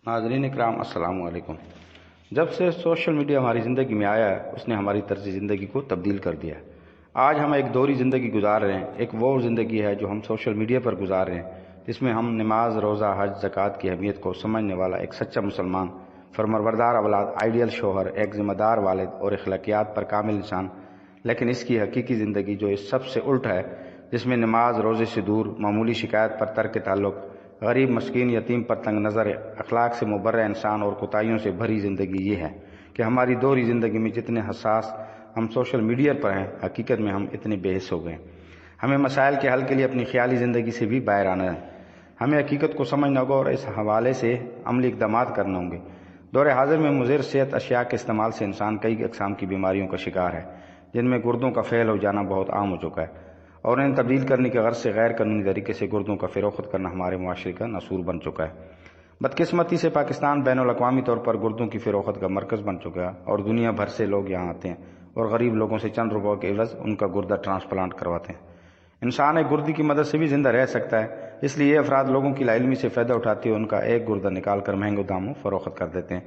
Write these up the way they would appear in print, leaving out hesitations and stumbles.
ناظرین اکرام السلام علیکم۔ جب سے سوشل میڈیا ہماری زندگی میں آیا ہے اس نے ہماری طرز زندگی کو تبدیل کر دیا ہے۔ آج ہم ایک دوہری زندگی گزار رہے ہیں۔ ایک وہ زندگی ہے جو ہم سوشل میڈیا پر گزار رہے ہیں، جس میں ہم نماز، روزہ، حج، زکوٰۃ کی اہمیت کو سمجھنے والا ایک سچا مسلمان، فرمانبردار اولاد، آئیڈیل شوہر، ایک ذمہ دار والد اور اخلاقیات پر کامل انسان، لیکن اس کی حقیقی زندگی جو اس سب سے الٹ ہے، جس میں نماز روزے سے دور، معمولی شکایت پر ترک تعلق، غریب مسکین یتیم پر تنگ نظر، اخلاق سے مبرہ انسان اور کوتاہیوں سے بھری زندگی یہ ہے کہ ہماری دوہری زندگی میں جتنے حساس ہم سوشل میڈیا پر ہیں، حقیقت میں ہم اتنے بے حس ہو گئے ہیں۔ ہمیں مسائل کے حل کے لیے اپنی خیالی زندگی سے بھی باہر آنا ہے۔ ہمیں حقیقت کو سمجھنا ہوگا اور اس حوالے سے عملی اقدامات کرنا ہوں گے۔ دور حاضر میں مضر صحت اشیاء کے استعمال سے انسان کئی اقسام کی بیماریوں کا شکار ہے، جن میں گردوں کا فیل ہو جانا بہت عام ہو چکا ہے، اور انہیں تبدیل کرنے کے غرض سے غیر قانونی طریقے سے گردوں کا فروخت کرنا ہمارے معاشرے کا ناسور بن چکا ہے۔ بدقسمتی سے پاکستان بین الاقوامی طور پر گردوں کی فروخت کا مرکز بن چکا ہے، اور دنیا بھر سے لوگ یہاں آتے ہیں اور غریب لوگوں سے چند روپوں کے عوض ان کا گردہ ٹرانسپلانٹ کرواتے ہیں۔ انسان ایک گردے کی مدد سے بھی زندہ رہ سکتا ہے، اس لیے یہ افراد لوگوں کی لاعلمی سے فائدہ اٹھاتے ہوئے ان کا ایک گردہ نکال کر مہنگے داموں فروخت کر دیتے ہیں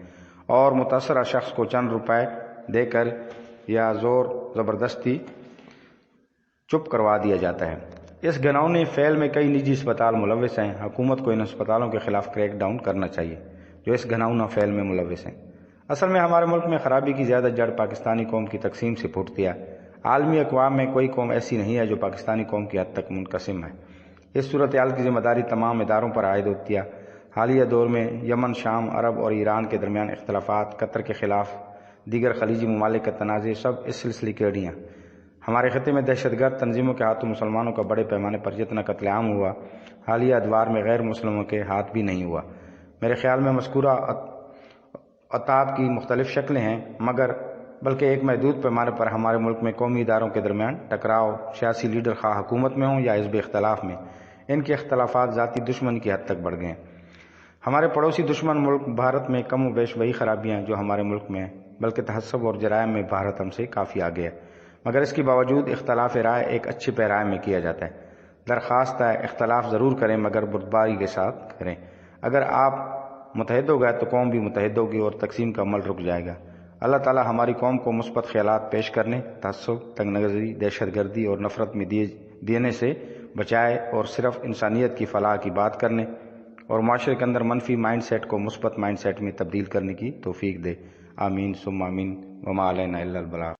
اور متاثرہ شخص کو چند روپے دے کر یا زور زبردستی چپ کروا دیا جاتا ہے۔ اس گھناؤنے فعل میں کئی نجی اسپتال ملوث ہیں۔ حکومت کو ان اسپتالوں کے خلاف کریک ڈاؤن کرنا چاہیے جو اس گھناؤنا فعل میں ملوث ہیں۔ اصل میں ہمارے ملک میں خرابی کی زیادہ جڑ پاکستانی قوم کی تقسیم سے پھوٹتی ہے۔ عالمی اقوام میں کوئی قوم ایسی نہیں ہے جو پاکستانی قوم کی حد تک منقسم ہے۔ اس صورتحال کی ذمہ داری تمام اداروں پر عائد ہوتی ہے۔ حالیہ دور میں یمن، شام، عرب اور ایران کے درمیان اختلافات، قطر کے خلاف دیگر خلیجی ممالک کا تنازع، سب اس سلسلے کی اڑیاں۔ ہمارے خطے میں دہشت گرد تنظیموں کے ہاتھوں مسلمانوں کا بڑے پیمانے پر جتنا قتل عام ہوا، حالیہ ادوار میں غیر مسلموں کے ہاتھ بھی نہیں ہوا۔ میرے خیال میں مذکورہ عتاب کی مختلف شکلیں ہیں، مگر بلکہ ایک محدود پیمانے پر ہمارے ملک میں قومی اداروں کے درمیان ٹکراؤ، سیاسی لیڈر خواہ حکومت میں ہوں یا حزب اختلاف میں، ان کے اختلافات ذاتی دشمنی کی حد تک بڑھ گئے ہیں۔ ہمارے پڑوسی دشمن ملک بھارت میں کم و بیش وہی خرابیاں ہیں جو ہمارے ملک میں ہیں، بلکہ تہذب اور جرائم میں بھارت ہم سے کافی آگے ہے، مگر اس کے باوجود اختلاف رائے ایک اچھے پیرائے میں کیا جاتا ہے۔ درخواست ہے اختلاف ضرور کریں مگر بردباری کے ساتھ کریں۔ اگر آپ متحد ہو گئے تو قوم بھی متحد ہوگی اور تقسیم کا عمل رک جائے گا۔ اللہ تعالی ہماری قوم کو مثبت خیالات پیش کرنے، تعصب، تنگ نظری، دہشت گردی اور نفرت میں دینے سے بچائے اور صرف انسانیت کی فلاح کی بات کرنے اور معاشرے کے اندر منفی مائنڈ سیٹ کو مثبت مائنڈ سیٹ میں تبدیل کرنے کی توفیق دے۔ آمین ثم آمین۔ وما علینا الا البلاغ۔